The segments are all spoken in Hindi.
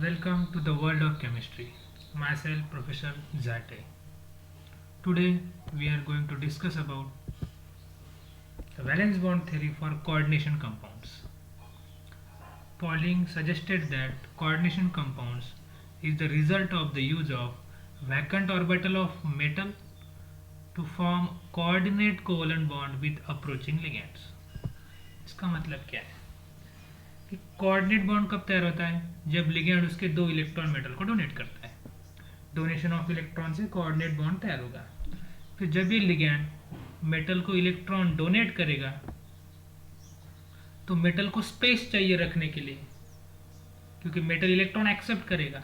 Welcome to the world of chemistry. Myself, Professor Zate. Today, we are going to discuss about the valence bond theory for coordination compounds. Pauling suggested that coordination compounds is the result of the use of vacant orbital of metal to form coordinate covalent bond with approaching ligands. इसका मतलब क्या है कि कोऑर्डिनेट बॉन्ड कब तैयार होता है? जब लिगेंड उसके दो इलेक्ट्रॉन मेटल को डोनेट करता है। डोनेशन ऑफ इलेक्ट्रॉन से कोऑर्डिनेट बॉन्ड तैयार होगा। फिर जब ये लिगेंड मेटल को इलेक्ट्रॉन डोनेट करेगा तो मेटल को स्पेस चाहिए रखने के लिए, क्योंकि मेटल इलेक्ट्रॉन एक्सेप्ट करेगा।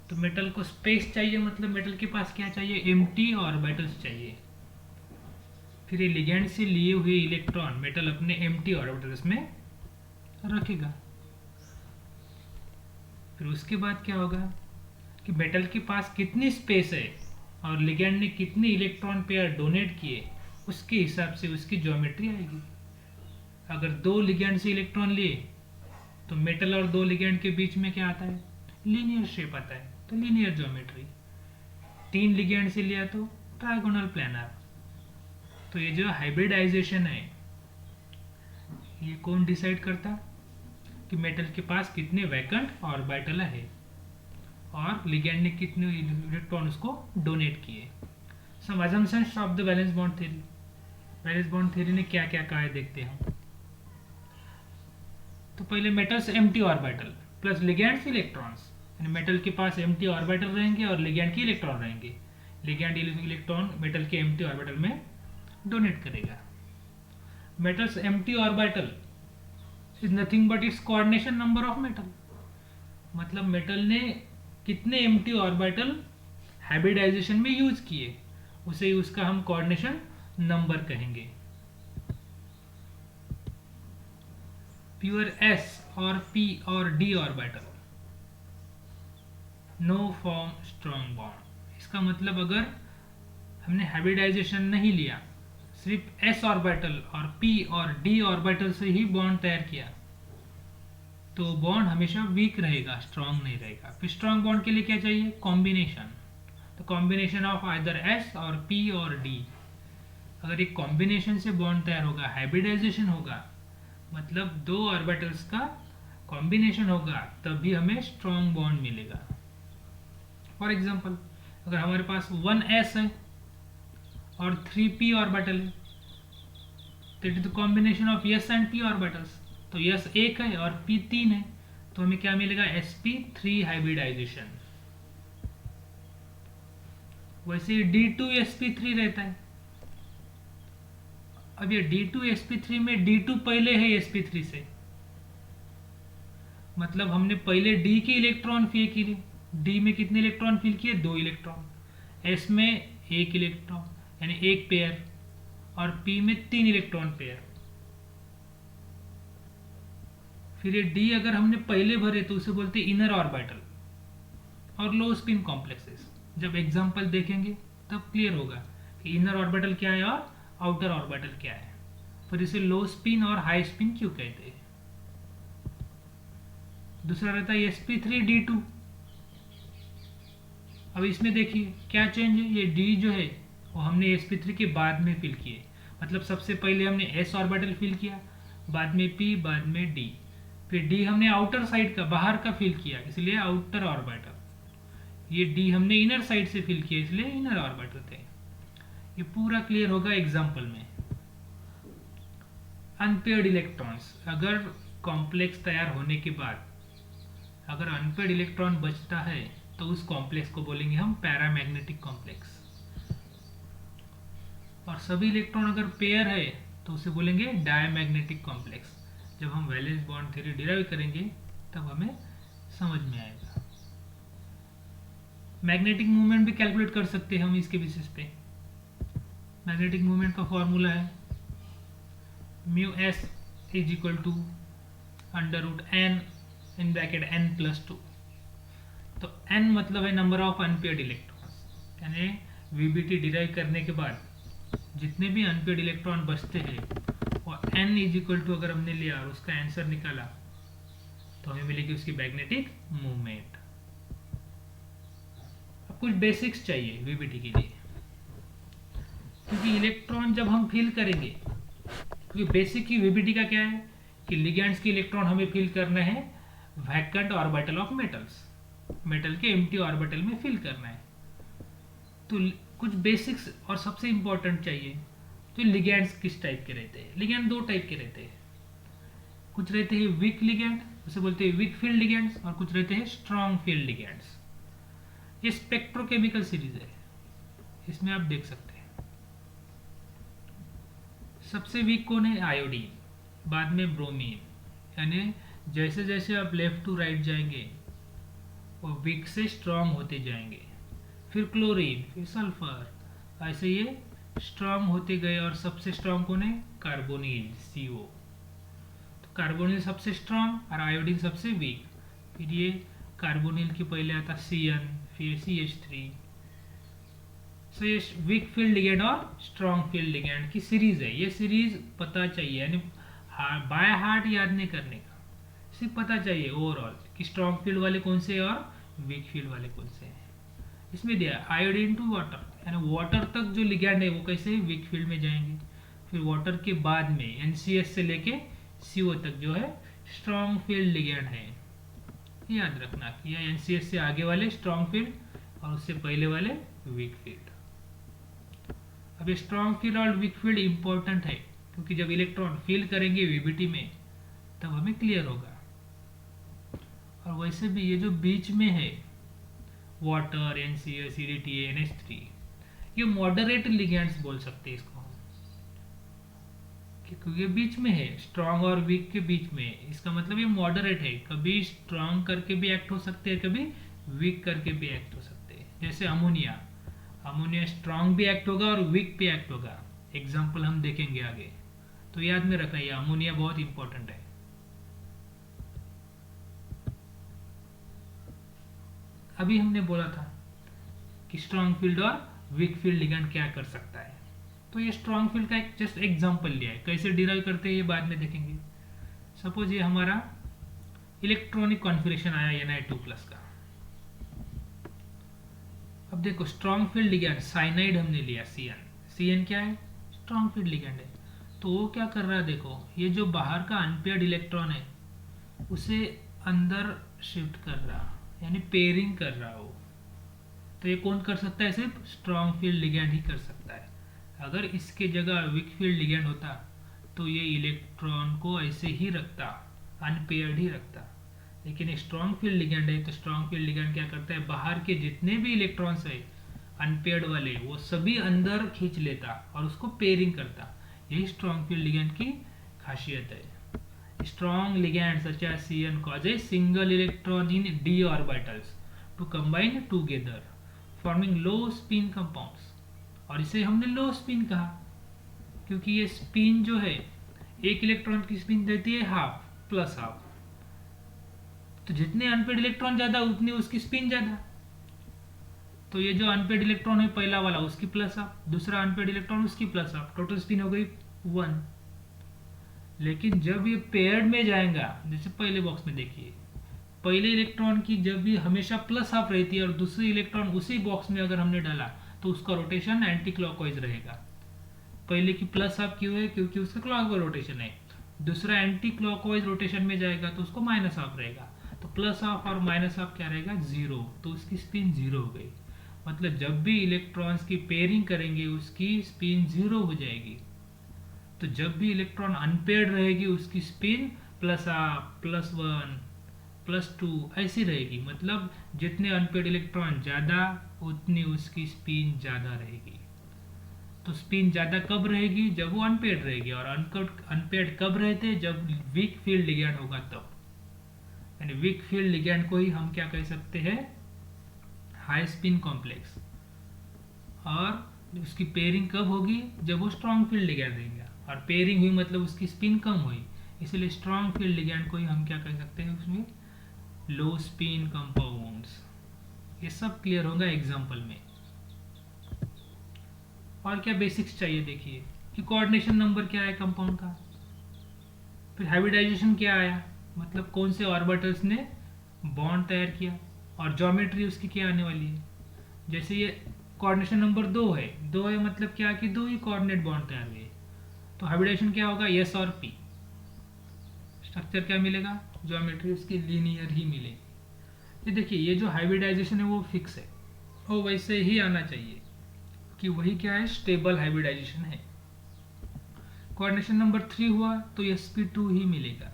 तो मेटल को स्पेस चाहिए, मतलब मेटल के पास क्या चाहिए? एम्प्टी ऑर्बिटल्स चाहिए। फिर ये लिगेंड से लिए हुए इलेक्ट्रॉन मेटल अपने एम्प्टी ऑर्बिटल्स में रखेगा। फिर उसके बाद क्या होगा कि मेटल के पास कितनी स्पेस है और लिगेंड ने कितने इलेक्ट्रॉन पेयर डोनेट किए, उसके हिसाब से उसकी ज्योमेट्री आएगी। अगर दो लिगेंड से इलेक्ट्रॉन लिए तो मेटल और दो लिगेंड के बीच में क्या आता है? लीनियर शेप आता है, तो लीनियर ज्योमेट्री। तीन लिगेंड से लिया तो ट्रायगोनल प्लानर। तो ये जो हाइब्रिडाइजेशन है, ये कौन डिसाइड करता कि मेटल के पास कितने वैकेंट ऑर्बिटल है और लिगेंड ने कितने इलेक्ट्रॉन उसको डोनेट किए। Some assumptions of the valence bond theory. Valence bond theory ने क्या क्या कहा है देखते हैं। तो पहले metals empty orbital plus ligands electrons, यानी मेटल के पास एम्प्टी ऑर्बिटल रहेंगे और लिगेंड के इलेक्ट्रॉन रहेंगे। लिगेंड इलेक्ट्रॉन मेटल के एम्प्टी ऑर्बिटल में डोनेट करेगा। Metals empty orbital is nothing but its coordination number of metal. मतलब मेटल ने कितने एम्प्टी ऑर्बिटल हाइब्रिडाइजेशन में यूज किए, उसे उसका हम कोऑर्डिनेशन नंबर कहेंगे। प्योर एस और पी और d orbital no form strong bond. इसका मतलब अगर हमने हाइब्रिडाइजेशन नहीं लिया, सिर्फ एस ऑर्बिटल और पी और डी ऑर्बिटल से ही बॉन्ड तैयार किया, तो बॉन्ड हमेशा वीक रहेगा, स्ट्रॉन्ग नहीं रहेगा। फिर स्ट्रॉन्ग बॉन्ड के लिए क्या चाहिए? कॉम्बिनेशन। तो कॉम्बिनेशन ऑफ आइदर एस और पी और डी। अगर एक कॉम्बिनेशन से बॉन्ड तैयार होगा, हाइब्रिडाइजेशन होगा, मतलब दो ऑर्बिटल्स का कॉम्बिनेशन होगा, तभी हमें स्ट्रॉन्ग बॉन्ड मिलेगा। फॉर एग्जाम्पल, अगर हमारे पास 1s है और 3p ऑर्बिटल है, तो it is the combination of s and p orbitals. तो s एक है और p तीन है, तो हमें क्या मिलेगा? sp3 hybridisation. वैसे d2sp3 रहता है। अब ये d2sp3 में d2 पहले है sp3 से, मतलब हमने पहले d के इलेक्ट्रॉन फिल किए। d में कितने इलेक्ट्रॉन फिल किए? दो इलेक्ट्रॉन। s में एक इलेक्ट्रॉन यानी एक पेयर, और p में तीन इलेक्ट्रॉन पेयर। फिर ये d अगर हमने पहले भरे तो उसे बोलते हैं इनर ऑर्बिटल और लो स्पिन कॉम्प्लेक्सेस। जब एग्जांपल देखेंगे तब क्लियर होगा कि इनर ऑर्बिटल क्या है और आउटर ऑर्बिटल क्या है। फिर इसे लो स्पिन और हाई स्पिन क्यों कहते हैं। दूसरा रहता है sp3d2। अब इसमें देखिए क्या चेंज है। ये d जो है वो हमने sp3 के बाद में फिल किए, मतलब सबसे पहले हमने s ऑर्बिटल फिल किया, बाद में p, बाद में d। फिर d हमने आउटर साइड का, बाहर का फिल किया, इसलिए आउटर ऑर्बिटल। ये d हमने इनर साइड से फिल किया, इसलिए इनर ऑर्बिटल थे। ये पूरा क्लियर होगा एग्जांपल में। अनपेयर्ड इलेक्ट्रॉन्स, अगर कॉम्प्लेक्स तैयार होने के बाद अगर अनपेयर्ड इलेक्ट्रॉन बचता है तो उस कॉम्प्लेक्स को बोलेंगे हम पैरामैग्नेटिक कॉम्प्लेक्स। और सभी इलेक्ट्रॉन अगर पेयर है तो उसे बोलेंगे डायमैग्नेटिक कॉम्प्लेक्स। जब हम वैलेंस बॉन्ड थ्योरी डिराइव करेंगे तब हमें समझ में आएगा। मैग्नेटिक मूवमेंट भी कैलकुलेट कर सकते हैं हम इसके बेसिस पे। मैग्नेटिक मूवमेंट का फॉर्मूला है mu s is equal to √n in bracket n+2। तो n मतलब है नंबर ऑफ अनपेयर्ड इलेक्ट्रॉन्स, यानी वीबीटी डिराइव करने के बाद जितने भी अनपेयर्ड इलेक्ट्रॉन बचते हैं और n इज इक्वल टू अगर हमने लिया और उसका आंसर निकाला तो हमें मिलेगी उसकी मैग्नेटिक मूवमेंट। कुछ बेसिक्स चाहिए वीबीटी के लिए, क्योंकि इलेक्ट्रॉन जब हम फिल करेंगे, क्योंकि बेसिक की वीबीटी का क्या है कि लिगेंड्स के इलेक्ट्रॉन हमें फिल करना है vacant orbital of metals, metal के एम्प्टी ऑर्बिटल में फिल करना है। तो कुछ बेसिक्स और सबसे इंपॉर्टेंट चाहिए। तो लिगेंड्स किस टाइप के रहते हैं? लिगेंड दो टाइप के रहते हैं, कुछ रहते हैं वीक लिगेंड, उसे बोलते हैं वीक फील्ड लिगेंड्स, और कुछ रहते हैं स्ट्रॉन्ग फील्ड लिगेंड्स। ये स्पेक्ट्रोकेमिकल सीरीज है, इसमें आप देख सकते हैं। सबसे वीक कौन है? आयोडीन, बाद में ब्रोमीन, यानी जैसे जैसे आप लेफ्ट टू राइट जाएंगे वो वीक से स्ट्रॉन्ग होते जाएंगे। फिर क्लोरीन, फिर सल्फर, ऐसे ये स्ट्रॉन्ग होते गए। और सबसे स्ट्रॉन्ग कौन है? Carbonyl, CO। तो कार्बोनिल सबसे स्ट्रॉन्ग और आयोडीन सबसे वीक। फिर ये कार्बोनिल के पहले आता CN, फिर CH3। सो ये वीक फील्ड लिगेंड और स्ट्रॉन्ग फील्ड लिगेंड की सीरीज है। ये सीरीज पता चाहिए, यानी बाय हार्ट याद नहीं करने का, सिर्फ पता चाहिए ओवरऑल कि स्ट्रॉन्ग फील्ड वाले कौन से हैं और वीक फील्ड वाले कौन से हैं। इसमें दिया आयोडीन टू वाटर, यानी वाटर तक जो लिगेंड है वो कैसे वीक फील्ड में जाएंगे। फिर वाटर के बाद में NCS से लेके CO तक जो है स्ट्रॉन्ग फील्ड लिगेंड है। याद रखना कि यह NCS से आगे वाले स्ट्रॉन्ग फील्ड और उससे पहले वाले वीक फील्ड। अब ये स्ट्रॉन्ग फील्ड और वीक फील्ड इंपॉर्टेंट है, क्योंकि जब इलेक्ट्रॉन फील करेंगे वीबीटी में तब हमें क्लियर होगा। और वैसे भी ये जो बीच में है वाटर, NCS, CDTA, NH3, ये मॉडरेट लिगेंड्स बोल सकते हैं इसको हम, क्योंकि ये बीच में है, स्ट्रॉन्ग और वीक के बीच में है। इसका मतलब ये मॉडरेट है, कभी स्ट्रॉन्ग करके भी एक्ट हो सकते हैं, कभी वीक करके भी एक्ट हो सकते हैं। जैसे अमोनिया, अमोनिया स्ट्रॉन्ग भी एक्ट होगा और वीक भी एक्ट होगा, एग्जाम्पल हम देखेंगे आगे। तो याद में रखना, ये अमोनिया बहुत इंपॉर्टेंट है। अभी हमने बोला था कि स्ट्रॉन्ग फील्ड और वीक फील्ड लिगेंड क्या कर सकता है। तो ये स्ट्रॉन्ग फील्ड का एक जस्ट एग्जांपल लिया है, कैसे डिराइव करते हैं ये बाद में देखेंगे। सपोज ये हमारा इलेक्ट्रॉनिक कॉन्फिगरेशन आया Ni2+ का। अब देखो स्ट्रॉन्ग फील्ड लिगेंड साइनाइड हमने लिया CN क्या है? स्ट्रॉन्ग फील्ड लिगेंड है। तो वो क्या कर रहा है? देखो ये जो बाहर का अनपेयर्ड इलेक्ट्रॉन है उसे अंदर शिफ्ट कर रहा, यानी पेयरिंग कर रहा हो। तो ये कौन कर सकता है? सिर्फ स्ट्रॉन्ग फील्ड लिगेंड ही कर सकता है। अगर इसके जगह वीक फील्ड लिगेंड होता तो ये इलेक्ट्रॉन को ऐसे ही रखता, अनपेयर्ड ही रखता। लेकिन स्ट्रॉन्ग फील्ड लिगेंड है तो स्ट्रॉन्ग फील्ड लिगेंड क्या करता है? बाहर के जितने भी इलेक्ट्रॉन्स है अनपेयर्ड वाले वो सभी अंदर खींच लेता और उसको पेयरिंग करता। यही स्ट्रॉन्ग फील्ड लिगेंड की खासियत है। Strong ligands such as CN cause a single electron in d orbitals to combine together forming low spin compounds। और इसे हमने लो स्पिन कहा क्योंकि ये स्पिन जो है एक इलेक्ट्रॉन की स्पिन देती है हाफ प्लस हाफ। तो जितने अनपेड इलेक्ट्रॉन ज्यादा उतनी उसकी स्पिन ज्यादा। तो ये जो अनपेड इलेक्ट्रॉन है पहला वाला उसकी प्लस हाफ, दूसरा अनपेड इलेक्ट्रॉन उसकी प्लस हाफ, टोटल स्पिन हो गई 1। लेकिन जब ये पेयर्ड में जाएगा, जैसे पहले बॉक्स में देखिए, पहले इलेक्ट्रॉन की जब भी हमेशा प्लस हाफ रहती है और दूसरी इलेक्ट्रॉन उसी बॉक्स में अगर हमने डाला तो उसका रोटेशन एंटी क्लॉकवाइज रहेगा। पहले की प्लस हाफ क्यों है? क्योंकि उसका क्लॉकवाइज रोटेशन है। दूसरा एंटी क्लॉकवाइज रोटेशन में जाएगा तो उसको माइनस हाफ रहेगा। तो प्लस हाफ और माइनस हाफ क्या रहेगा? 0। तो उसकी स्पिन 0 हो गई। मतलब जब भी इलेक्ट्रॉन्स की पेयरिंग करेंगे उसकी स्पिन 0 हो जाएगी। तो जब भी इलेक्ट्रॉन अनपेयर्ड रहेगी उसकी स्पिन प्लस हाफ, +1, +2 ऐसी रहेगी। मतलब जितने अनपेयर्ड इलेक्ट्रॉन ज़्यादा उतनी उसकी स्पिन ज़्यादा रहेगी। तो स्पिन ज़्यादा कब रहेगी? जब वो अनपेयर्ड रहेगी। और अनपेयर्ड कब रहते? जब वीक फील्ड लिगेंड होगा तब। यानी वीक फील्ड लिगेंड को ही हम क्या कह सकते हैं? High spin complex. और उसकी पेयरिंग कब होगी? जब वो स्ट्रॉन्ग फील्ड लिगेंड रहेगा। और पेयरिंग हुई मतलब उसकी स्पिन कम हुई, इसलिए स्ट्रॉन्ग फील्ड लिगेंड को ही हम क्या कह सकते हैं? उसमें लो स्पिन कंपाउंड्स। ये सब क्लियर होगा एग्जांपल में। और क्या बेसिक्स चाहिए? देखिए कि कोऑर्डिनेशन नंबर क्या है कंपाउंड का, फिर हाइब्रिडाइजेशन क्या आया, मतलब कौन से ऑर्बिटल्स ने बॉन्ड तैयार किया, और ज्योमेट्री उसकी क्या आने वाली है। जैसे ये कोऑर्डिनेशन नंबर 2 है मतलब क्या कि 2 ही कोऑर्डिनेट बॉन्ड तैयार हुए, तो हाइब्रिडाइजेशन क्या होगा, एस और पी। स्ट्रक्चर क्या मिलेगा, ज्योमेट्री उसकी लीनियर ही मिलेगी। ये देखिए ये जो हाइब्रिडाइजेशन है वो फिक्स है, वो वैसे ही आना चाहिए कि वही क्या है, स्टेबल हाइब्रिडाइजेशन है। कोऑर्डिनेशन नंबर 3 हुआ तो sp2 ही मिलेगा,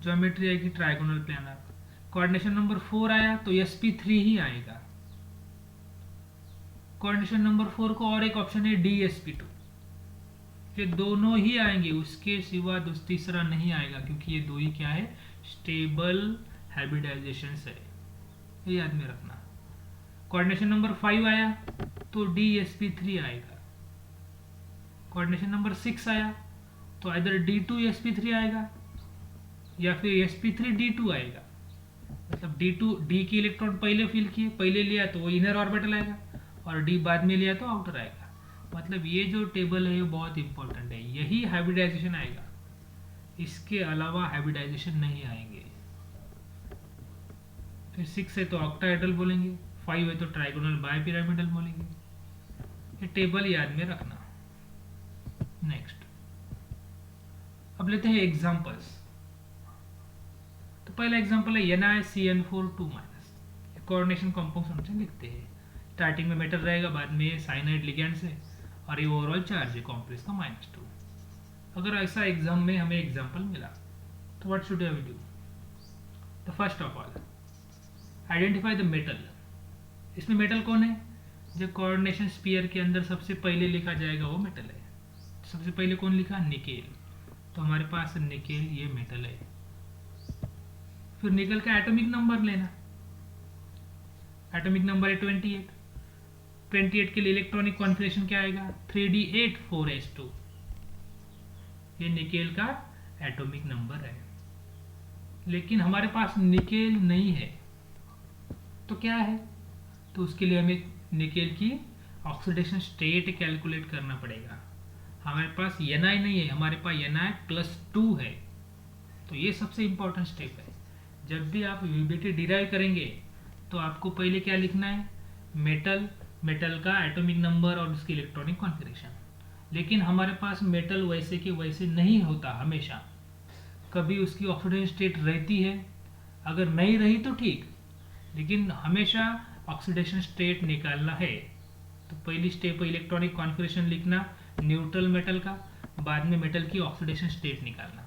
ज्योमेट्री आएगी ट्राइगोनल प्लानर। कोऑर्डिनेशन नंबर 4 आया तो sp3 ही आएगा। कोऑर्डिनेशन नंबर 4 को और एक ऑप्शन है dsp2, ये दोनों ही आएंगे, उसके सिवा तीसरा नहीं आएगा, क्योंकि ये दो ही क्या है, स्टेबल हाइब्रिडाइजेशन है, ये याद में रखना। कोऑर्डिनेशन नंबर 5 आया तो dsp3 आएगा। कोऑर्डिनेशन नंबर 6 आया तो इधर d2sp3 आएगा या फिर sp3 d2 आएगा। मतलब d की इलेक्ट्रॉन पहले फिल किए, पहले लिया तो वो इनर ऑर्बिटल आएगा, और d बाद में लिया तो आउटर आएगा। मतलब ये जो टेबल है ये बहुत इंपॉर्टेंट है, यही हाइब्रिडाइजेशन आएगा, इसके अलावा हाइब्रिडाइजेशन नहीं आएंगे। फिर 6 है तो ऑक्टाहेड्रल बोलेंगे, 5 है तो ट्राइगोनल बायपिरामिडल बोलेंगे। ये टेबल याद में रखना। नेक्स्ट, अब लेते हैं एग्जांपल्स। तो पहला एग्जांपल है NiCN4 2-, कोऑर्डिनेशन कंपाउंड समझे लिखते हैं। स्टार्टिंग में मेटल रहेगा, बाद में साइनाइड लिगेंड्स है, और ये ओवरऑल चार्ज है कॉम्प्लेक्स का -2। अगर ऐसा एग्जाम में हमें एग्जांपल मिला तो what should we do. The first of all identify the metal. इसमें मेटल कौन है, जो कोऑर्डिनेशन स्फीयर के अंदर सबसे पहले लिखा जाएगा वो मेटल है। सबसे पहले कौन लिखा, निकेल, तो हमारे पास निकेल ये मेटल है। फिर निकल का एटॉमिक नंबर लेना, एटॉमिक नंबर है 28। 28 के लिए इलेक्ट्रॉनिक कॉन्फिगरेशन क्या आएगा, 3d8 4s2, ये निकेल का एटॉमिक नंबर है। लेकिन हमारे पास निकेल नहीं है तो क्या है, तो उसके लिए हमें निकेल की ऑक्सीडेशन स्टेट कैलकुलेट करना पड़ेगा। हमारे पास Na नहीं है, हमारे पास Na+2 है, तो ये सबसे इंपॉर्टेंट स्टेप है। जब भी आप यूबिलिटी डिराइव करेंगे तो आपको पहले क्या लिखना है, मेटल का एटॉमिक नंबर और उसकी इलेक्ट्रॉनिक कॉन्फिगरेशन। लेकिन हमारे पास मेटल वैसे के वैसे नहीं होता, हमेशा कभी उसकी ऑक्सीडेशन स्टेट रहती है, अगर नहीं रही तो ठीक, लेकिन हमेशा ऑक्सीडेशन स्टेट निकालना है। तो पहली स्टेप इलेक्ट्रॉनिक कॉन्फिगरेशन लिखना न्यूट्रल मेटल का, बाद में मेटल की ऑक्सीडेशन स्टेट निकालना।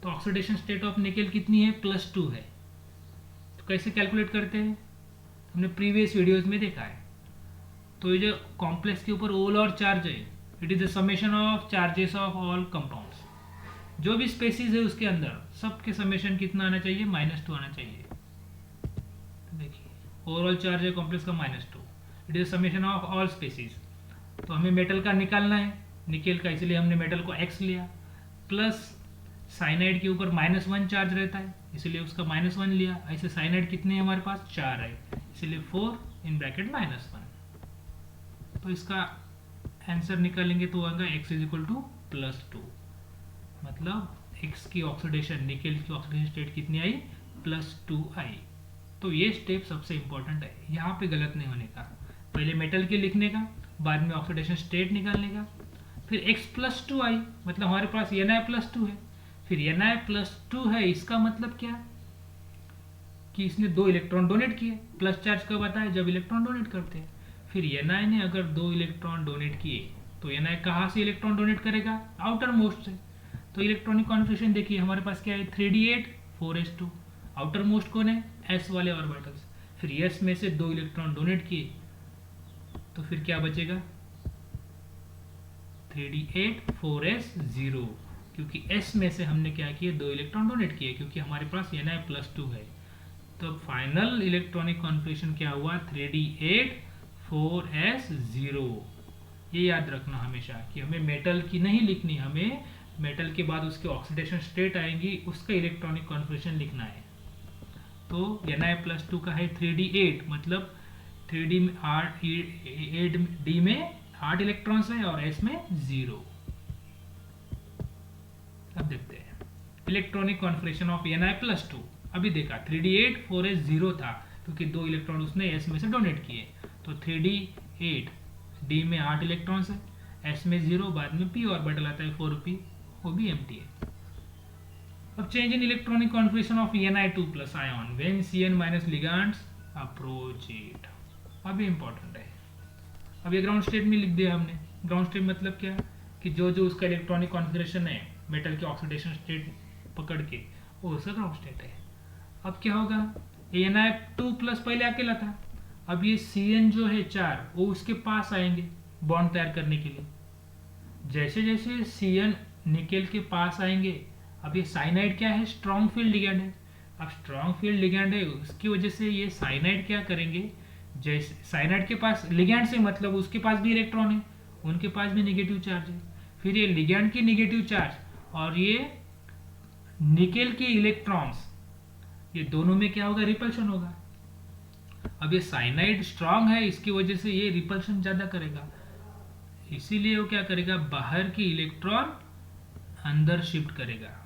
तो ऑक्सीडेशन स्टेट ऑफ निकेल कितनी है, +2 है। तो कैसे कैलकुलेट करते हैं, हमने प्रीवियस वीडियोस में देखा है। तो ये जो कॉम्प्लेक्स के ऊपर ओल और चार्ज है, it is the summation of charges of all compounds. जो भी स्पेसीज है उसके अंदर सबके समेशन कितना आना चाहिए, -2 आना चाहिए। तो देखिए ओवरऑल चार्ज है कॉम्प्लेक्स का -2, it is summation of all species. तो हमें मेटल का निकालना है, निकेल का, इसलिए हमने मेटल को x लिया, प्लस साइनाइड के ऊपर -1 चार्ज रहता है इसलिए उसका -1 लिया। ऐसे साइनाइड कितने हैं हमारे पास, 4 है, इसलिए 4 इन ब्रैकेट -1। तो इसका आंसर निकालेंगे तो आएगा x +2, मतलब x की ऑक्सीडेशन, निकेल की ऑक्सीडेशन स्टेट कितनी आई, +2 आई। तो ये स्टेप सबसे इंपॉर्टेंट है, यहाँ पे गलत नहीं होने का। पहले मेटल के लिखने का, बाद में ऑक्सीडेशन स्टेट निकालने का। फिर x+2 आई, मतलब हमारे पास Na+2 है। फिर Na+2 है, इसका मतलब क्या कि इसने 2 इलेक्ट्रॉन डोनेट किए। प्लस चार्ज कब आता है, जब इलेक्ट्रॉन डोनेट करते हैं। फिर Na ने अगर 2 इलेक्ट्रॉन डोनेट किए तो Na कहाँ से इलेक्ट्रॉन डोनेट करेगा, आउटर मोस्ट से। तो इलेक्ट्रॉनिक कॉन्फिगरेशन देखिए हमारे पास क्या है, 3d8 4s2, आउटर मोस्ट कौन है, s वाले ऑर्बिटल्स। फिर s में से 2 इलेक्ट्रॉन डोनेट किए तो फिर क्या बचेगा, 3d8 4s0, क्योंकि s में से हमने क्या किए, 2 इलेक्ट्रॉन डोनेट किए, क्योंकि हमारे पास Na+2 है। तो फाइनल इलेक्ट्रॉनिक कॉन्फिगरेशन क्या हुआ, 3d8 4s0। ये याद रखना हमेशा कि हमें मेटल की नहीं लिखनी, हमें मेटल के बाद उसके ऑक्सीडेशन स्टेट आएंगी, उसका इलेक्ट्रॉनिक कॉन्फिगरेशन लिखना है। तो Na+2 का है 3d8, मतलब 3d में 8d में 8 इलेक्ट्रॉन्स है और s में 0। अब देखते हैं इलेक्ट्रॉनिक कॉन्फिगरेशन ऑफ Na+2। अभी देखा 3d8 4s0 था, क्योंकि 2 इलेक्ट्रॉन उसने एस में से डोनेट किए। तो 3d8, डी में 8 इलेक्ट्रॉन्स है, एस में 0, बाद में p ऑर्बिटल आता है 4p, वो भी एम्प्टी है। अब change in electronic configuration of Ni2+ ion when Cn- ligands approach it. अभी इंपॉर्टेंट है। अब ये ग्राउंड स्टेट में लिख दिया हमने। ग्राउंड स्टेट मतलब क्या, कि जो जो उसका इलेक्ट्रॉनिक कॉन्फिगरेशन है मेटल के ऑक्सीडेशन स्टेट पकड़ के, वो उसका ग्राउंड स्टेट है। अब क्या होगा, Ni2+ पहले अकेला था, अब ये Cn जो है 4, वो उसके पास आएंगे बॉन्ड तैयार करने के लिए। जैसे जैसे Cn निकेल के पास आएंगे, अब ये साइनाइड क्या है, स्ट्रॉन्ग फील्ड लिगैंड है। अब स्ट्रॉन्ग फील्ड लिगैंड है, उसकी वजह से ये साइनाइड क्या करेंगे, जैसे साइनाइड के पास लिगैंड से मतलब उसके पास भी इलेक्ट्रॉन है, उनके पास भी नेगेटिव चार्ज है, फिर ये लिगैंड की नेगेटिव चार्ज और ये निकेल के इलेक्ट्रॉन्स, ये दोनों में क्या होगा, रिपल्शन होगा। अब ये साइनाइड स्ट्रांग है, इसकी वजह से ये रिपल्शन ज्यादा करेगा, इसीलिए वो क्या करेगा, बाहर की इलेक्ट्रॉन अंदर शिफ्ट करेगा।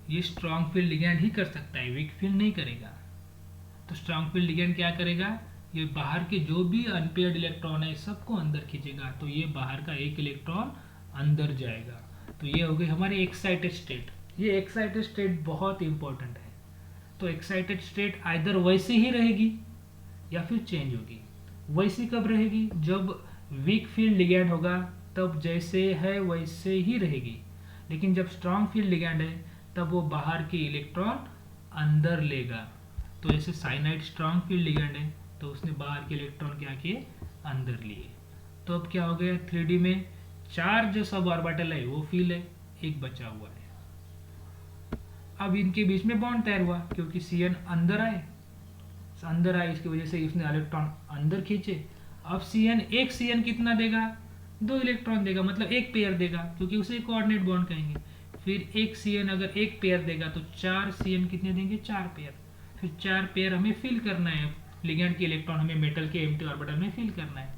ये स्ट्रांग फील्ड लिगैंड ही कर सकता है, वीक फील्ड नहीं करेगा। तो स्ट्रांग फील्ड लिगैंड क्या करेगा, ये बाहर के जो भी अनपेयर्ड इलेक्ट्रॉन है सबको अंदर खींचेगा, तो ये बाहर का एक इलेक्ट्रॉन अंदर जाएगा। तो ये हो गई हमारी एक्साइटेड स्टेट। ये एक्साइटेड स्टेट बहुत इंपॉर्टेंट है। तो एक्साइटेड स्टेट आइदर वैसे ही रहेगी या फिर चेंज होगी। वैसी कब रहेगी, जब वीक फील्ड लिगैंड होगा तब जैसे है वैसे ही रहेगी, लेकिन जब स्ट्रांग फील्ड लिगैंड है तब वो बाहर के इलेक्ट्रॉन अंदर लेगा। तो जैसे साइनाइड स्ट्रांग फील्ड लिगैंड है, तो उसने बाहर के इलेक्ट्रॉन क्या किए, अंदर लिए। तो अब क्या हो गया, 3D में 4 जो सब ऑर्बिटल है वो फील है, एक बचा हुआ है। अब इनके बीच में बॉन्ड तैयार हुआ, क्योंकि Cn अंदर आए, इसकी वजह से इसने इलेक्ट्रॉन अंदर खींचे। अब एक Cn कितना देगा, 2 इलेक्ट्रॉन देगा, मतलब एक पेयर देगा, क्योंकि उसे कोऑर्डिनेट बॉन्ड कहेंगे। फिर एक Cn अगर एक पेयर देगा तो 4 Cn कितने देंगे, 4 पेयर। फिर 4 पेयर हमें फिल करना है, लिगैंड के इलेक्ट्रॉन हमें मेटल के एम्प्टी ऑर्बिटल में फिल करना है।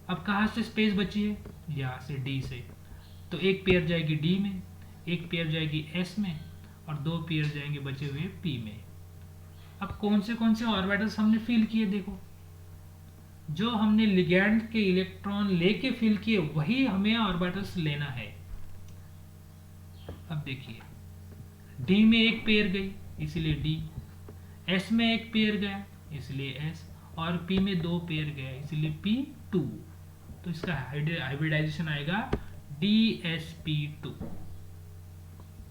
अब कहाँ से स्पेस बची है, यहाँ से D से। तो एक पेयर जाएगी D में, एक पेयर जाएगी S में, और 2 पेयर जाएंगे बचे हुए P में। अब कौन से ऑर्बिटल्स हमने फिल किए, देखो जो हमने लिगैंड के इलेक्ट्रॉन लेके फिल किए वही हमें ऑर्बिटल्स लेना है। अब देखिए, D में एक पेयर गई इसलिए D, S में एक पेयर गया इसलिए S, और P में 2 पेयर गया इसलिए P2। तो इसका हाइब्रिडाइजेशन आएगा DsP2।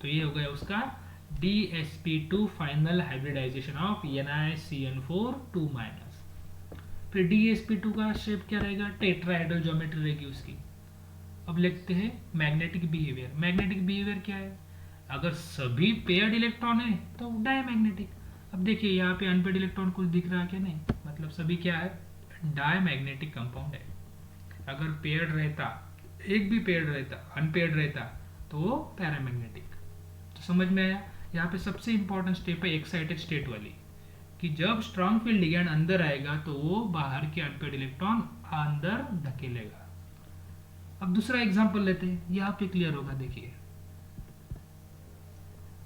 तो ये हो गया उसका DsP2 final hybridisation of NiCN4 2-। फिर DsP2 का शेप क्या रहेगा, टेट्राहेड्रल ज्योमेट्री रहेगी उसकी। अब लिखते हैं मैग्नेटिक बिहेवियर। मैग्नेटिक बिहेवियर क्या है, अगर सभी पेयर्ड इलेक्ट्रॉन है तो डायमैग्नेटिक। अब देखिए यहाँ पे अनपेयर्ड इलेक्ट्रॉन कुछ दिख रहा है क्या, नहीं, मतलब सभी क्या है, डायमैग्नेटिक कंपाउंड है। अगर पेयर्ड रहता, एक भी पेयर्ड रहता, अनपेयर्ड रहता, तो वो पैरामैग्नेटिक। तो समझ में आया। यहाँ पे सबसे इंपॉर्टेंट स्टेप है एक्साइटेड स्टेट वाली, कि जब स्ट्रॉन्ग फील्ड लिगैंड अंदर आएगा तो वो बाहर के अनपेयर्ड इलेक्ट्रॉन अंदर धकेलेगा। अब दूसरा एग्जांपल लेते हैं, यहाँ पे क्लियर होगा। देखिए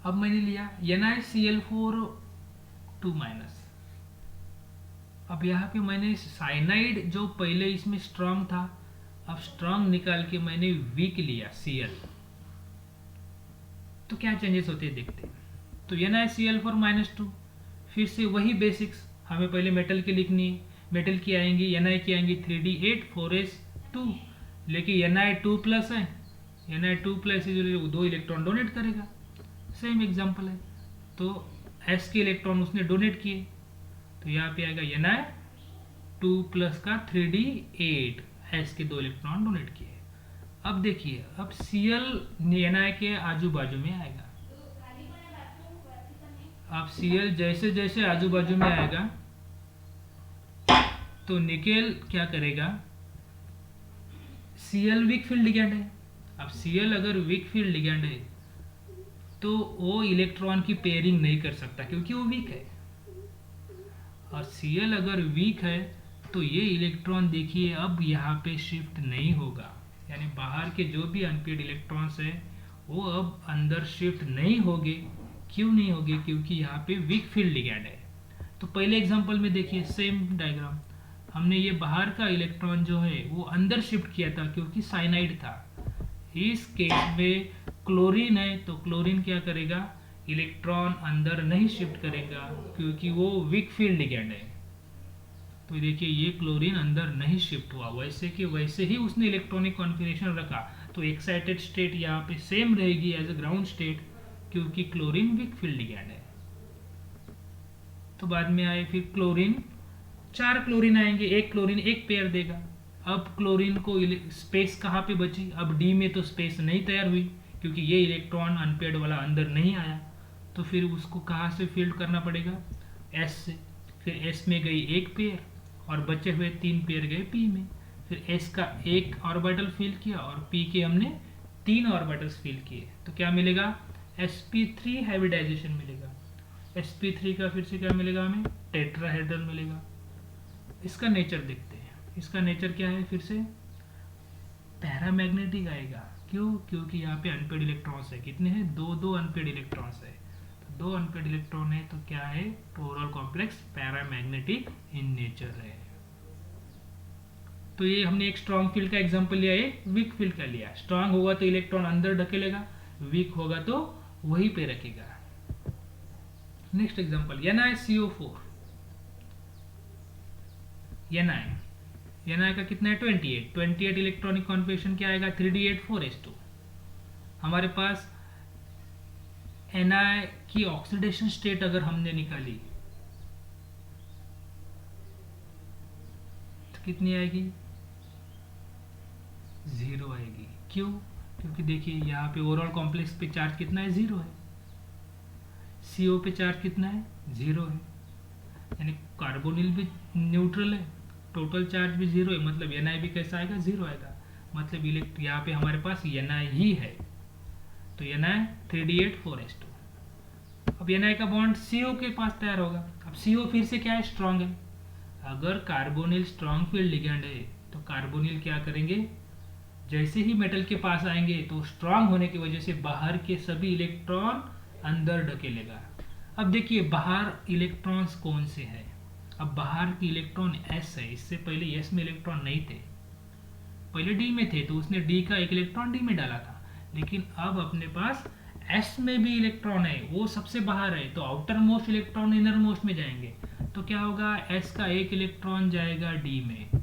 अब मैंने लिया NiCl4 2-। अब यहाँ पे मैंने साइनाइड जो पहले इसमें स्ट्रॉन्ग था, अब स्ट्रॉन्ग निकाल के मैंने वीक लिया Cl। तो क्या चेंजेस होते हैं देखते हैं। तो NiCl4 -2, फिर से वही बेसिक्स हमें पहले मेटल की लिखनी है। मेटल की आएंगी, Ni की आएंगी 3d8 4s2, लेकिन Ni2+ है, Ni2+ 2 इलेक्ट्रॉन डोनेट करेगा, सेम एग्जांपल है। तो S के इलेक्ट्रॉन उसने डोनेट किए, तो यहाँ पे आएगा Ni2+ का 3d8, S के 2 इलेक्ट्रॉन डोनेट किए। अब देखिए, अब Cl Ni के आजू बाजू में आएगा। अब Cl जैसे जैसे आजू बाजू में आएगा तो निकेल क्या करेगा, Cl वीक फील्ड लिगैंड है। अब Cl अगर वीक फील्ड लिगैंड है तो वो इलेक्ट्रॉन की पेयरिंग नहीं कर सकता क्योंकि वो वीक है। और Cl अगर वीक है तो ये इलेक्ट्रॉन देखिए अब यहाँ पे शिफ्ट नहीं होगा, यानी बाहर के जो भी अनपेयर्ड इलेक्ट्रॉन्स है वो अब अंदर शिफ्ट नहीं होंगे, क्यों नहीं होगी? क्योंकि यहाँ पे वीक फील्ड लिगैंड है। तो पहले एग्जांपल में देखिए सेम डायग्राम, हमने ये बाहर का इलेक्ट्रॉन जो है वो अंदर शिफ्ट किया था क्योंकि साइनाइड था। इस केस में क्लोरीन है तो क्लोरीन क्या करेगा? इलेक्ट्रॉन अंदर नहीं शिफ्ट करेगा क्योंकि वो वीक फील्ड लिगैंड है। तो देखिए ये क्लोरीन अंदर नहीं शिफ्ट हुआ, वैसे कि वैसे ही उसने इलेक्ट्रॉनिक कॉन्फ़िगरेशन रखा, तो एक्साइटेड स्टेट यहाँ पे सेम रहेगी एज अ ग्राउंड स्टेट क्योंकि क्लोरीन वीक फील्ड लिगैंड है। तो बाद में आए फिर क्लोरीन, 4 क्लोरीन आएंगे, एक क्लोरीन एक पेयर देगा। अब क्लोरीन को स्पेस कहाँ पे बची? अब डी में तो स्पेस नहीं तैयार हुई क्योंकि ये इलेक्ट्रॉन अनपेयर्ड वाला अंदर नहीं आया, तो फिर उसको कहाँ से फील्ड करना पड़ेगा? एस से। फिर एस में गई एक पेयर और बचे हुए 3 पेयर गए पी में। फिर एस का एक ऑर्बिटल फिल किया और पी के हमने 3 ऑर्बिटल्स फिल किए, तो क्या मिलेगा? sp3 हाइब्रिडाइजेशन मिलेगा। sp3 का फिर से क्या मिलेगा हमें? टेट्राहेड्रल मिलेगा। इसका नेचर देखते हैं, इसका नेचर क्या है? फिर से पैरामैग्नेटिक आएगा। क्यों? क्योंकि यहाँ पे अनपेड इलेक्ट्रॉन्स है। कितने हैं? 2 अनपेड इलेक्ट्रॉन्स है। तो 2 अनपेड इलेक्ट्रॉन है तो क्या है? Overall complex paramagnetic in nature है। तो ये हमने एक स्ट्रॉन्ग फील्ड का एग्जांपल लिया, एक वीक फील्ड का लिया। स्ट्रॉन्ग होगा तो इलेक्ट्रॉन अंदर ढकेलेगा, वीक होगा तो वहीं पे रखेगा। Next example NiCO4। Ni का कितना है? 28 इलेक्ट्रॉनिक कॉन्फ़िगरेशन क्या आएगा? 3d8 4s2। हमारे पास Na की ऑक्सीडेशन स्टेट अगर हमने निकाली तो कितनी आएगी? 0 आएगी। क्यों? क्योंकि देखिए यहाँ पे ओवरऑल कॉम्प्लेक्स पे चार्ज कितना है? 0 है। CO पे चार्ज कितना है? 0 है। यानी कार्बोनिल भी न्यूट्रल है, टोटल चार्ज भी 0 है, मतलब Na भी कैसा आएगा? 0 आएगा। मतलब यहाँ पे हमारे पास Na ही है, तो Na 3d8 4s2। अब Na का बॉन्ड CO के पास तैयार होगा। अब CO फिर से क्या है? स्ट्रांग है। अगर कार्बोनिल स्ट्रांग फील्ड लिगैंड है तो कार्बोनिल क्या करेंगे? जैसे ही मेटल के पास आएंगे तो स्ट्रांग होने की वजह से बाहर के सभी इलेक्ट्रॉन अंदर ढकेलेगा। अब देखिए बाहर इलेक्ट्रॉन्स कौन से हैं? अब बाहर की इलेक्ट्रॉन S है, इससे पहले S में इलेक्ट्रॉन नहीं थे, पहले D में थे, तो उसने D का एक इलेक्ट्रॉन D में डाला था। लेकिन अब अपने पास S में भी इलेक्ट्रॉन है, वो सबसे बाहर है, तो outer most electron inner most में जाएंगे। तो क्या होगा? S का एक इलेक्ट्रॉन जाएगा D में,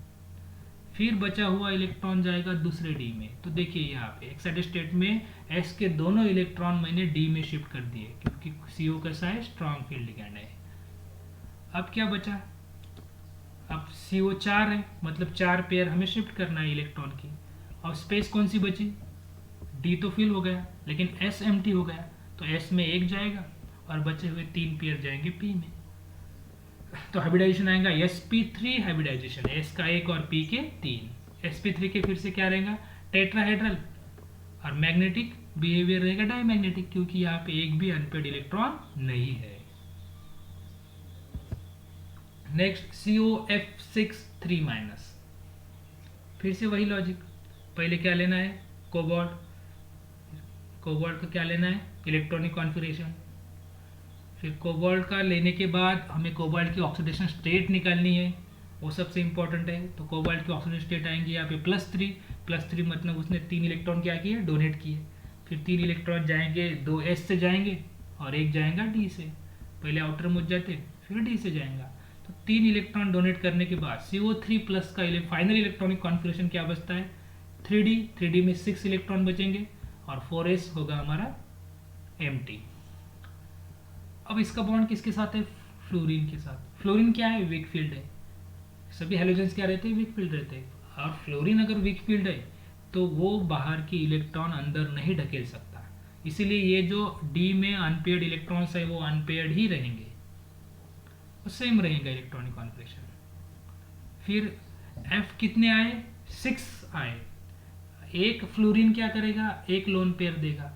फिर बचा हुआ इलेक्ट्रॉन जाएगा दूसरे D में। तो देखिए यहाँ पे एक्साइटेड स्टेट में S के दोनों इलेक्ट्रॉन मैंने D में शिफ्ट कर दिए क्योंकि CO कैसा है? स्ट्रॉन्ग फील्ड लिगैंड है। अब क्या बचा? अब CO 4 है, मतलब 4 पेयर हमें शिफ्ट करना है इलेक्ट्रॉन की। और स्पेस कौन सी बची? D तो फिल हो गया, लेकिन S एम्प्टी हो गया, तो S में एक जाएगा और बचे हुए 3 पेयर जाएंगे P में। तो हाइब्रिडाइजेशन आएगा sp3 हाइब्रिडाइजेशन, S का एक और P के 3। sp3 के फिर से क्या रहेगा? टेट्राहेड्रल। और मैग्नेटिक बिहेवियर रहेगा डायमैग्नेटिक क्योंकि यहाँ पे एक भी अनपेड इलेक्ट्रॉन नहीं है। Next COF6 3-। फिर से वही लॉजिक, पहले क्या लेना है? कोबाल्ट। कोबाल्ट का क्या लेना है? Electronic configuration. फिर कोबाल्ट का लेने के बाद हमें कोबाल्ट की ऑक्सीडेशन स्टेट निकालनी है, वो सबसे इंपॉर्टेंट है। तो कोबाल्ट की ऑक्सीडेशन स्टेट आएंगी यहाँ पे +3 मतलब उसने 3 इलेक्ट्रॉन क्या किए? डोनेट किए। फिर 3 इलेक्ट्रॉन जाएंगे, 2 S से जाएंगे और एक जाएगा D से। पहले आउटर मोस्ट जाते फिर D से जाएगा। तो 3 इलेक्ट्रॉन डोनेट करने के बाद CO3+ का फाइनल इलेक्ट्रॉनिक कॉन्फ़िगरेशन क्या बचता है? 3D में 6 इलेक्ट्रॉन बचेंगे और 4s होगा हमारा एम्प्टी। अब इसका बॉन्ड किसके साथ है? फ्लोरीन के साथ। फ्लोरीन क्या है? वीक फील्ड है। सभी हैलोजेंस क्या रहते हैं? वीक फील्ड रहते हैं। और फ्लोरीन अगर वीक फील्ड है तो वो बाहर की इलेक्ट्रॉन अंदर नहीं ढकेल सकता, इसीलिए ये जो D में अनपेयर्ड इलेक्ट्रॉन्स है वो अनपेयर्ड ही रहेंगे, वो सेम रहेगा इलेक्ट्रॉनिक कॉन्फ़िगरेशन। फिर F कितने आए? 6 आए। एक फ्लोरीन क्या करेगा? एक लोन पेयर देगा।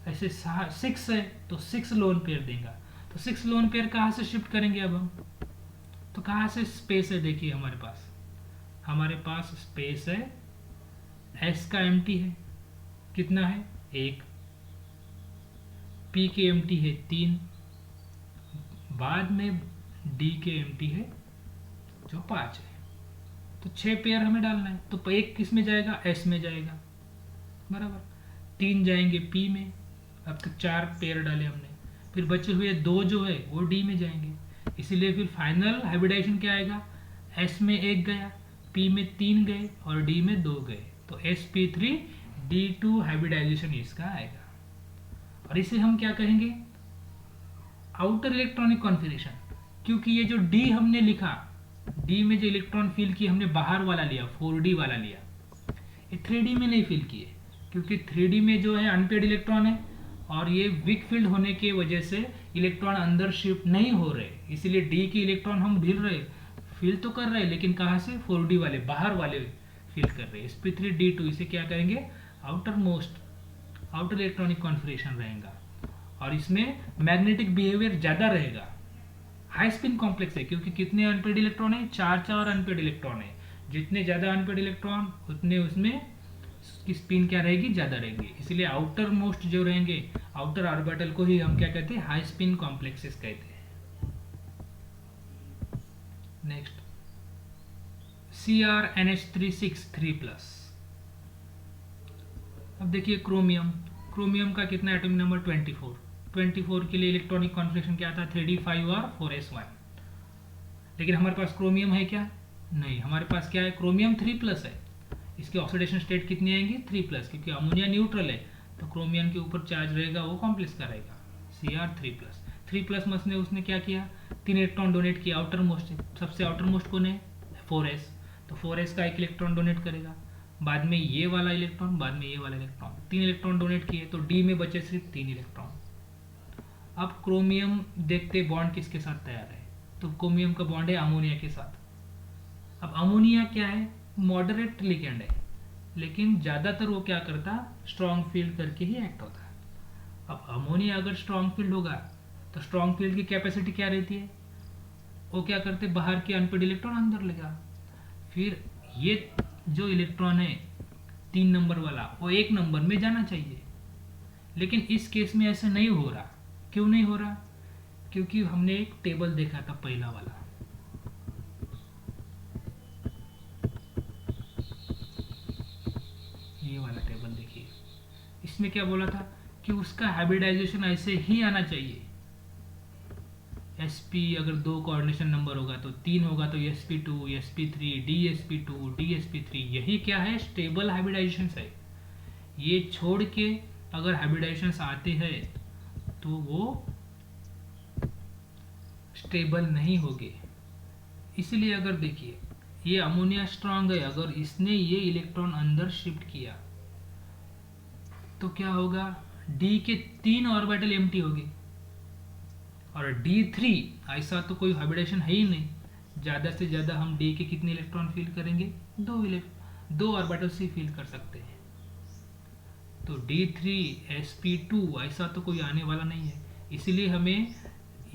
ऐसे 6 है तो 6 लोन पेयर देगा। तो 6 लोन पेयर कहाँ से शिफ्ट करेंगे अब हम? तो कहाँ से स्पेस है? देखिए हमारे पास स्पेस है, S का एम्प्टी है, कितना है? 1। पी के एम्प्टी है 3, बाद में डी के एम्प्टी है जो 5 है। तो 6 पेयर हमें डालना है, तो एक किस में जाएगा, एस में जाएगा, बराबर। 3 जाएंगे पी में, अब तक 4 पेयर डाले हमने। फिर बचे हुए 2 जो है वो डी में जाएंगे, इसीलिए फिर फाइनल हाइब्रिडाइजेशन क्या आएगा, एस में 1 गया, पी में 3 गए और डी में 2 गए, तो sp3d2 हाइब्रिडाइजेशन इसका आएगा। और इसे हम क्या कहेंगे, आउटर इलेक्ट्रॉनिक कॉन्फ़िगरेशन, क्योंकि ये जो डी हमने लिखा, डी में जो इलेक्ट्रॉन फिल किए हमने बाहर वाला लिया, 4d वाला लिया, ये 3d में नहीं फिल किए, क्योंकि 3d में जो है अनपेड इलेक्ट्रॉन है और ये वीक फील्ड होने की वजह से इलेक्ट्रॉन अंदर शिफ्ट नहीं हो रहे, इसीलिए डी के इलेक्ट्रॉन हम ढील रहे, फिल तो कर रहे हैं लेकिन कहाँ से, 4d वाले बाहर वाले फिल कर रहे हैं। sp3d2 इसे क्या करेंगे, आउटर इलेक्ट्रॉनिक कॉन्फ़िगरेशन रहेगा और इसमें मैग्नेटिक बिहेवियर ज़्यादा रहेगा। हाई स्पिन कॉम्प्लेक्स है क्योंकि कितने अनपेड इलेक्ट्रॉन है, 4 अनपेड इलेक्ट्रॉन है, जितने ज़्यादा अनपेड इलेक्ट्रॉन उतने उसमें की स्पिन क्या रहेगी, ज़्यादा रहेगी, इसलिए आउटर मोस्ट जो रहेंगे, आउटर ऑर्बिटल को ही हम क्या कहते हैं, हाई स्पिन कॉम्प्लेक्सेस कहते हैं। Next CrNH363+। अब देखिए क्रोमियम का कितना एटॉमिक नंबर, 24 के लिए इलेक्ट्रॉनिक कॉन्फ़िगरेशन क्या था, 3d5 और 4s1। लेकिन हमारे पास क्रोमियम है क्या, नहीं, हमारे पास क्या है, क्रोमियम 3+ है, इसकी ऑक्सीडेशन स्टेट कितनी आएंगी, 3+, क्योंकि अमोनिया न्यूट्रल है तो क्रोमियम के ऊपर चार्ज रहेगा वो कॉम्प्लेक्स का रहेगा, Cr3+। 3+ में उसने क्या किया, 3 इलेक्ट्रॉन डोनेट किया आउटर मोस्ट, सबसे आउटर मोस्ट कौन है, 4s, तो 4s का 1 इलेक्ट्रॉन डोनेट करेगा, बाद में ये वाला इलेक्ट्रॉन, बाद में ये वाला इलेक्ट्रॉन, 3 इलेक्ट्रॉन डोनेट किए तो डी में बचे सिर्फ 3 इलेक्ट्रॉन। अब क्रोमियम देखते बॉन्ड किसके साथ तैयार है, तो क्रोमियम का बॉन्ड है अमोनिया के साथ। अब अमोनिया क्या है, मॉडरेट लिगेंड है, लेकिन ज़्यादातर वो क्या करता, स्ट्रॉन्ग फील्ड करके ही एक्ट होता है। अब अमोनिया अगर स्ट्रॉन्ग फील्ड होगा तो स्ट्रॉन्ग फील्ड की कैपेसिटी क्या रहती है, वो क्या करते, बाहर के अनपेड इलेक्ट्रॉन अंदर लेगा, फिर ये जो इलेक्ट्रॉन है 3 नंबर वाला वो 1 नंबर में जाना चाहिए, लेकिन इस केस में ऐसा नहीं हो रहा। क्यों नहीं हो रहा, क्योंकि हमने एक टेबल देखा था पहला वाला, ये वाला टेबल देखिए, इसमें क्या बोला था कि उसका हाइब्रिडाइजेशन ऐसे ही आना चाहिए, sp अगर 2 कोऑर्डिनेशन नंबर होगा तो 3 होगा तो sp2 sp3 dsp2 dsp3, यही क्या है, स्टेबल हाइब्रिडाइजेशन है। ये छोड़ के अगर हाइब्रिडाइजेशन आते हैं तो वो स्टेबल नहीं होंगे। इसलिए अगर देखिए ये अमोनिया स्ट्रांग है, अगर इसने ये इलेक्ट्रॉन अंदर शिफ्ट किया तो क्या होगा, डी के 3 ऑर्बिटल एम्प्टी होगी और D3 ऐसा तो कोई हाइब्रिडेशन है ही नहीं, ज़्यादा से ज़्यादा हम D के कितने इलेक्ट्रॉन फील करेंगे, 2 ऑर्बिटल से फील कर सकते हैं, तो D3 sp2 ऐसा तो कोई आने वाला नहीं है, इसलिए हमें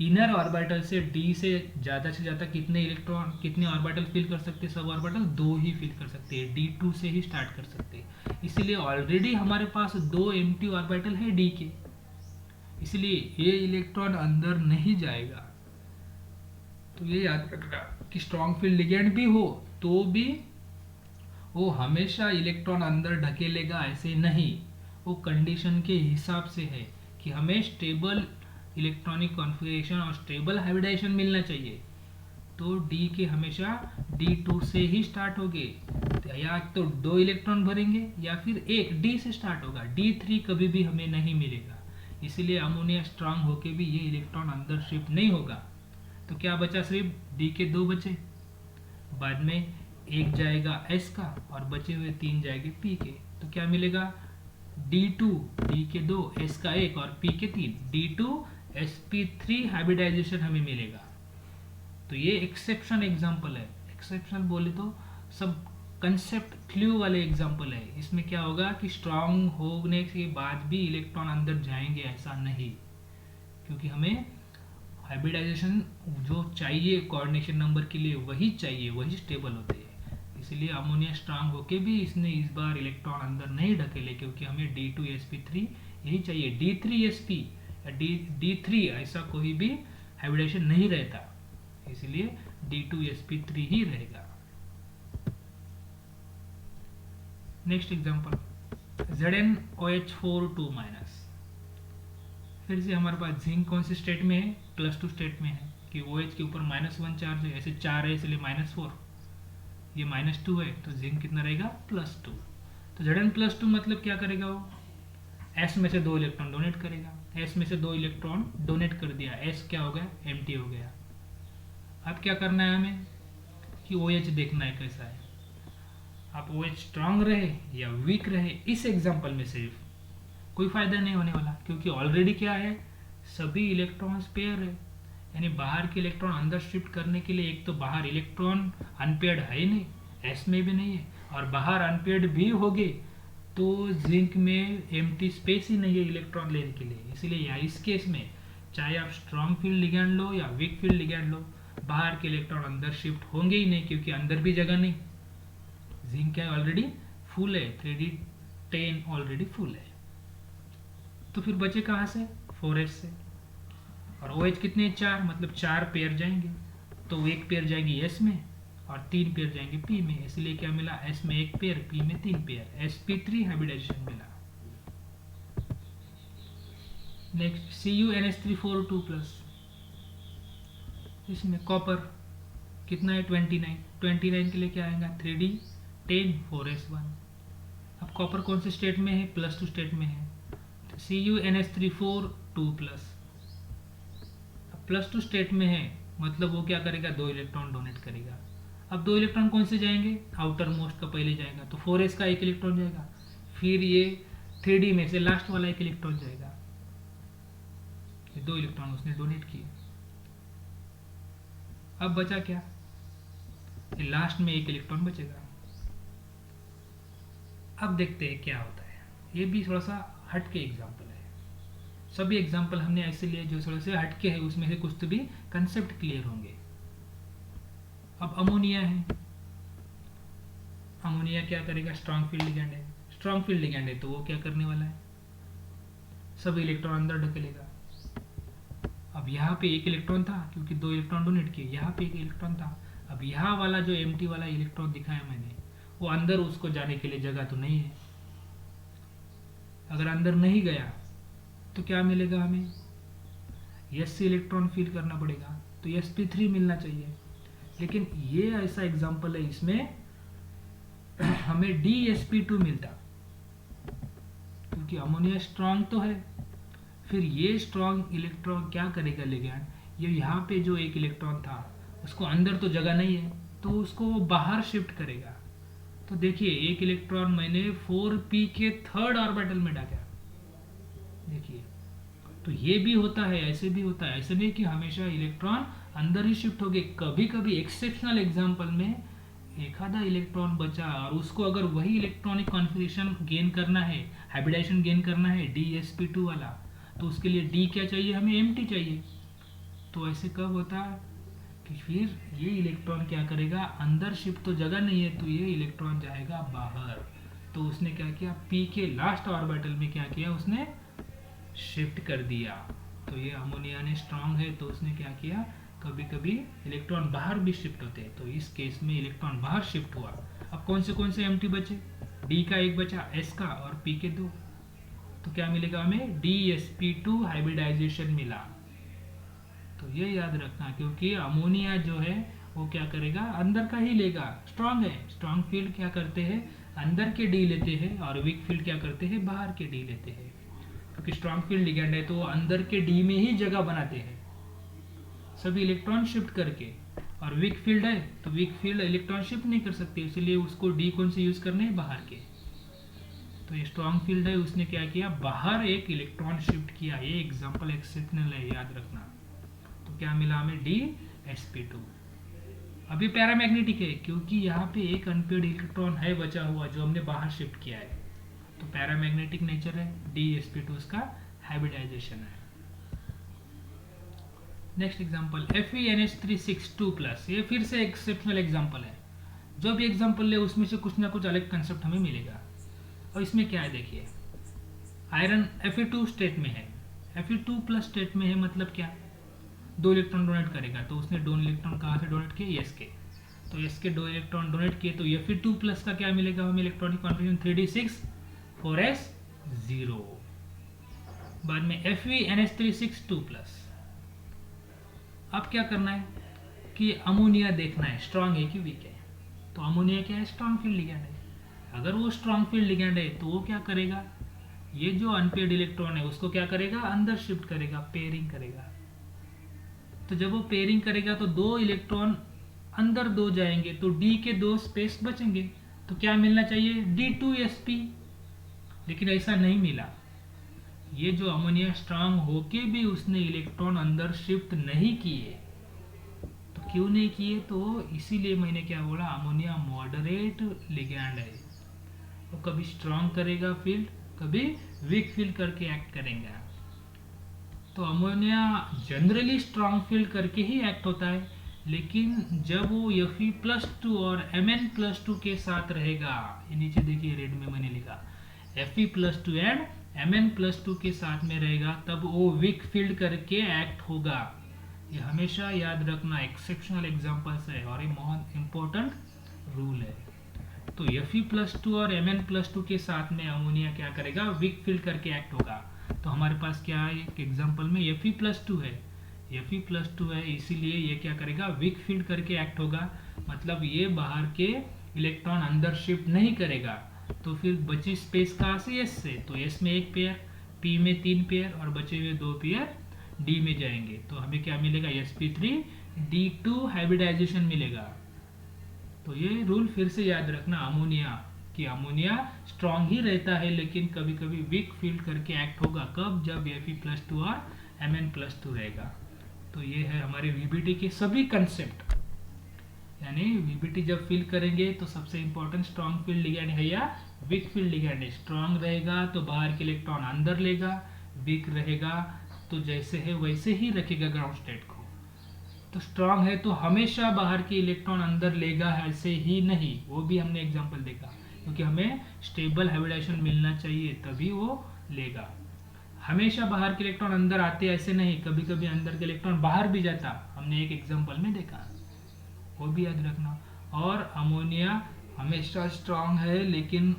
इनर ऑर्बिटल से D से ज़्यादा कितने इलेक्ट्रॉन कितने ऑर्बिटल फील कर सकते हैं, सब ऑर्बिटल 2 ही फील कर सकते हैं, D2 से ही स्टार्ट कर सकते हैं, इसलिए ऑलरेडी हमारे पास 2 एम्प्टी ऑर्बिटल है D के, इसलिए ये इलेक्ट्रॉन अंदर नहीं जाएगा। तो ये याद रखना कि स्ट्रॉन्ग फील्ड लिगेंड भी हो तो भी वो हमेशा इलेक्ट्रॉन अंदर ढकेलेगा ऐसे नहीं, वो कंडीशन के हिसाब से है कि हमें स्टेबल इलेक्ट्रॉनिक कॉन्फ़िगरेशन और स्टेबल हाइब्रिडाइजेशन मिलना चाहिए, तो डी के हमेशा D2 से ही स्टार्ट होंगे, या तो 2 इलेक्ट्रॉन भरेंगे या फिर 1 डी से स्टार्ट होगा, D3 कभी भी हमें नहीं मिलेगा, इसलिए अमोनिया स्ट्रांग होके भी ये इलेक्ट्रॉन अंदर शिफ्ट नहीं होगा। तो क्या बचा, सिर्फ डी के 2 बचे, बाद में 1 जाएगा एस का और बचे हुए 3 जाएंगे पी के, तो क्या मिलेगा, D2 डी के 2 एस का 1 और पी के 3, D2 sp3 हाइब्रिडाइजेशन हमें मिलेगा। तो ये एक्सेप्शन एग्जाम्पल है, एक्सेप्शन बोले तो सब कंसेप्ट क्लू वाले एग्जाम्पल है, इसमें क्या होगा कि स्ट्रांग होने के बाद भी इलेक्ट्रॉन अंदर जाएंगे ऐसा नहीं, क्योंकि हमें हाइब्रिडाइजेशन जो चाहिए कोऑर्डिनेशन नंबर के लिए वही चाहिए, वही स्टेबल होते हैं, इसलिए अमोनिया स्ट्रांग होके भी इसने इस बार इलेक्ट्रॉन अंदर नहीं ढकेले, क्योंकि हमें D2 sp3 यही चाहिए, D3 sp D3 ऐसा कोई भी हाइब्रिडाइजेशन नहीं रहता, इसलिए D2sp3 ही रहेगा। Next example ZnOH4 2 minus. फिर से हमारे पास जिंक कौन से स्टेट में है, +2 स्टेट में है कि OH के ऊपर -1 चार्ज है, ऐसे 4 है इसलिए -4, ये -2 है तो जिंक कितना रहेगा +2। तो Zn+2 मतलब क्या करेगा, वो S में से 2 इलेक्ट्रॉन डोनेट करेगा, S में से 2 इलेक्ट्रॉन डोनेट कर दिया, S क्या हो गया, एम्प्टी हो गया। अब क्या करना है हमें कि OH देखना है कैसा है, आप OH स्ट्रांग रहे या वीक रहे, इस एग्जांपल में सिर्फ कोई फायदा नहीं होने वाला, क्योंकि ऑलरेडी क्या है, सभी इलेक्ट्रॉन्स पेयर है, यानी बाहर के इलेक्ट्रॉन अंदर शिफ्ट करने के लिए एक तो बाहर इलेक्ट्रॉन अनपेयर्ड है ही नहीं, S में भी नहीं है, और बाहर अनपेयर्ड भी होगे तो जिंक में एम्प्टी स्पेस ही नहीं है इलेक्ट्रॉन लेने के लिए। इसलिए या इस केस में चाहे आप स्ट्रॉन्ग फील्ड लिगैंड लो या वीक फील्ड लिगैंड लो, बाहर के इलेक्ट्रॉन अंदर शिफ्ट होंगे ही नहीं, क्योंकि अंदर भी जगह नहीं, जिंक क्या ऑलरेडी फुल है, 3D10 ऑलरेडी फुल है। तो फिर बचे कहाँ से, 4s से, और OH कितने 4, मतलब 4 पेयर जाएंगे, तो एक पेयर जाएंगी S में और 3 पेयर जाएंगे P में, इसलिए क्या मिला, S में 1 पेयर, P में 3 पेयर, sp3 हाइब्रिडाइजेशन मिला। नेक्स्ट CuNH3 2 प्लस, इसमें कॉपर कितना है 29 के लिए क्या आएगा 3D10 4s1। अब कॉपर कौन से स्टेट में है, +2 स्टेट में है, तो CuNH3 2 प्लस, अब +2 स्टेट में है मतलब वो क्या करेगा, 2 इलेक्ट्रॉन डोनेट करेगा। अब 2 इलेक्ट्रॉन कौन से जाएंगे, आउटर मोस्ट का पहले जाएगा, तो 4s का 1 इलेक्ट्रॉन जाएगा, फिर ये 3D में से लास्ट वाला 1 इलेक्ट्रॉन जाएगा, ये 2 इलेक्ट्रॉन उसने डोनेट किए। अब बचा क्या, ये लास्ट में 1 इलेक्ट्रॉन बचेगा। अब देखते हैं क्या होता है, ये भी थोड़ा सा हटके एग्जाम्पल है, सभी एग्जाम्पल हमने ऐसे लिए जो थोड़े से हटके है, उसमें से कुछ तो भी कंसेप्ट क्लियर होंगे। अब अमोनिया है, अमोनिया क्या करेगा, स्ट्रॉन्ग फील्ड लिगैंड है, स्ट्रॉन्ग फील्ड लिगैंड है तो वो क्या करने वाला है, सब इलेक्ट्रॉन अंदर ढकेलेगा। अब यहाँ पे 1 इलेक्ट्रॉन था, क्योंकि 2 इलेक्ट्रॉन डोनेट किए, यहाँ पे 1 इलेक्ट्रॉन था, अब यहाँ वाला जो एम्प्टी वाला इलेक्ट्रॉन दिखाया मैंने, वो अंदर उसको जाने के लिए जगह तो नहीं है, अगर अंदर नहीं गया तो क्या मिलेगा हमें, S इलेक्ट्रॉन फील करना पड़ेगा, तो sp3 मिलना चाहिए। लेकिन ये ऐसा एग्जांपल है, इसमें हमें DsP2 मिलता, क्योंकि अमोनिया स्ट्रांग तो है, फिर ये स्ट्रांग इलेक्ट्रॉन क्या करेगा लिगैंड, ये यहाँ पे जो 1 इलेक्ट्रॉन था उसको अंदर तो जगह नहीं है, तो उसको बाहर शिफ्ट करेगा। तो देखिए 1 इलेक्ट्रॉन मैंने 4p के 3rd ऑर्बिटल में डाला, देखिए, तो ये भी होता है, ऐसे भी होता है, ऐसे नहीं कि हमेशा इलेक्ट्रॉन अंदर ही शिफ्ट हो गए, कभी कभी एक्सेप्शनल एग्जांपल में एक आधा इलेक्ट्रॉन बचा और उसको अगर वही इलेक्ट्रॉनिक कॉन्फिगरेशन गेन करना है, हाइब्रिडाइजेशन गेन करना है DsP2 वाला, तो उसके लिए D क्या चाहिए, हमें एम्प्टी चाहिए। तो ऐसे कब होता है कि फिर ये इलेक्ट्रॉन क्या करेगा, अंदर शिफ्ट तो जगह नहीं है, तो ये इलेक्ट्रॉन जाएगा बाहर, तो उसने क्या किया, P के लास्ट ऑर्बिटल में क्या किया, उसने शिफ्ट कर दिया। तो ये अमोनिया ने स्ट्रांग है तो उसने क्या किया, कभी कभी इलेक्ट्रॉन बाहर भी शिफ्ट होते हैं, तो इस केस में इलेक्ट्रॉन बाहर शिफ्ट हुआ। अब कौन से एम्प्टी बचे, D का 1 बचा, S का और P के 2, तो क्या मिलेगा हमें, DsP2 हाइब्रिडाइजेशन मिला। तो ये याद रखना, क्योंकि अमोनिया जो है वो क्या करेगा, अंदर का ही लेगा, स्ट्रांग है, स्ट्रांग फील्ड क्या करते हैं, अंदर के D लेते हैं, और वीक फील्ड क्या करते हैं, बाहर के D लेते हैं। क्योंकि स्ट्रॉन्ग फील्ड लिगैंड है तो वो अंदर के D में ही जगह बनाते हैं सभी इलेक्ट्रॉन शिफ्ट करके, और वीक फील्ड है तो वीक फील्ड इलेक्ट्रॉन शिफ्ट नहीं कर सकते, इसलिए उसको D कौन से यूज करने हैं, बाहर के। तो ये स्ट्रॉन्ग फील्ड है, उसने क्या किया, बाहर 1 इलेक्ट्रॉन शिफ्ट किया, ये एग्जांपल एक्सेप्शनल है, याद रखना। तो क्या मिला हमें, DsP2। अभी पैरामैग्नेटिक है, क्योंकि यहाँ पे 1 अनपेयर्ड इलेक्ट्रॉन है बचा हुआ जो हमने बाहर शिफ्ट किया है, तो पैरामैग्नेटिक नेचर है, DsP2 उसका हाइब्रिडाइजेशन है। नेक्स्ट एग्जांपल FeNH3 ये फिर से एक्सेप्शनल एग्जांपल है, जो भी एग्जांपल ले उसमें से कुछ ना कुछ अलग कंसेप्ट हमें मिलेगा। और इसमें क्या है देखिए, आयरन Fe2 स्टेट में है, Fe2+ स्टेट में है, मतलब क्या, 2 इलेक्ट्रॉन डोनेट करेगा, तो उसने 2 इलेक्ट्रॉन कहाँ से डोनेट किए, S के, तो S के 2 इलेक्ट्रॉन डोनेट किए, तो Fe2+ का क्या मिलेगा हमें, इलेक्ट्रॉनिक कॉन्फ़िगरेशन 3d6 4s0। बाद में FeNH3 6 2+। अब क्या करना है कि अमोनिया देखना है स्ट्रांग है कि वीक है। तो अमोनिया क्या है, स्ट्रांग फील्ड लिगैंड है। अगर वो स्ट्रांग फील्ड लिगैंड है तो वो क्या करेगा, ये जो अनपेयर्ड इलेक्ट्रॉन है उसको क्या करेगा, अंदर शिफ्ट करेगा, पेयरिंग करेगा। तो जब वो पेयरिंग करेगा तो 2 इलेक्ट्रॉन अंदर 2 जाएंगे, तो D के 2 स्पेस बचेंगे, तो क्या मिलना चाहिए, D2sp। लेकिन ऐसा नहीं मिला। ये जो अमोनिया स्ट्रांग होके भी उसने इलेक्ट्रॉन अंदर शिफ्ट नहीं किए। तो क्यों नहीं किए, तो इसीलिए मैंने क्या बोला, अमोनिया मॉडरेट लिगैंड है। वो कभी स्ट्रांग करेगा फील्ड, कभी वीक फील्ड करके एक्ट करेंगे। तो अमोनिया जनरली स्ट्रांग फील्ड करके ही एक्ट होता है, लेकिन जब वो Fe+2 और Mn+2 के साथ रहेगा, ये नीचे देखिए रेड में मैंने लिखा Fe+2 एंड Mn+2 के साथ में रहेगा, तब वो वीक फील्ड करके एक्ट होगा। ये हमेशा याद रखना, एक्सेप्शनल एग्जांपल्स है और ये बहुत इंपॉर्टेंट रूल है। तो Fe+2 और Mn+2 के साथ में अमोनिया क्या करेगा, वीक फील्ड करके एक्ट होगा। तो हमारे पास क्या है, एक एग्जांपल में Fe+2 है, Fe+2 है, इसीलिए ये क्या करेगा, वीक फील्ड करके एक्ट होगा। मतलब ये बाहर के इलेक्ट्रॉन अंदर शिफ्ट नहीं करेगा। तो फिर बची स्पेस कहाँ से, S से, तो S में 1 पेयर, P में 3 पेयर और बचे हुए 2 पेयर D में जाएंगे। तो हमें क्या मिलेगा, sp3d2 हाइब्रिडाइजेशन मिलेगा। तो ये रूल फिर से याद रखना अमोनिया, कि अमोनिया स्ट्रांग ही रहता है लेकिन कभी कभी वीक फील्ड करके एक्ट होगा। कब, जब Fe+2 और Mn+2 रहेगा। तो ये है हमारे VBT के सभी कंसेप्ट। यानी VBT जब फील करेंगे तो सबसे इंपॉर्टेंट स्ट्रांग फील्ड लिगैंड है या वीक फील्ड लिगैंड है। स्ट्रांग रहेगा तो बाहर के इलेक्ट्रॉन अंदर लेगा, वीक रहेगा तो जैसे है वैसे ही रखेगा ग्राउंड स्टेट को। तो स्ट्रांग है तो हमेशा बाहर के इलेक्ट्रॉन अंदर लेगा, ऐसे ही नहीं, वो भी हमने एग्जांपल देखा, क्योंकि हमें स्टेबल हाइब्रिडाइजेशन मिलना चाहिए तभी वो लेगा। हमेशा बाहर के इलेक्ट्रॉन अंदर आते ऐसे नहीं, कभी कभी अंदर के इलेक्ट्रॉन बाहर भी जाता, हमने एक एग्जांपल में देखा, वो भी याद रखना। और अमोनिया हमेशा स्ट्रांग है लेकिन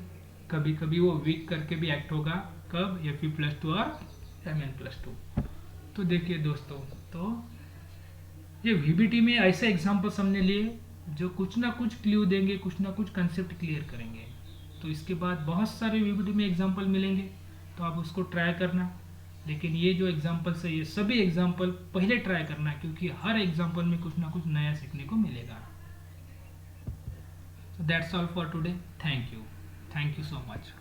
कभी कभी वो वीक करके भी एक्ट होगा। कब, Fe+2 और Mn+2। तो देखिए दोस्तों, तो ये VBT में ऐसे एग्जाम्पल्स हमने लिए जो कुछ ना कुछ क्ल्यू देंगे, कुछ ना कुछ कंसेप्ट क्लियर करेंगे। तो इसके बाद बहुत सारे VBT में एग्जाम्पल मिलेंगे, तो आप उसको ट्राई करना। लेकिन ये जो एग्जाम्पल्स है, ये सभी एग्जाम्पल पहले ट्राई करना, क्योंकि हर एग्जाम्पल में कुछ ना कुछ नया सीखने को मिलेगा। So that's all for today. Thank you so much.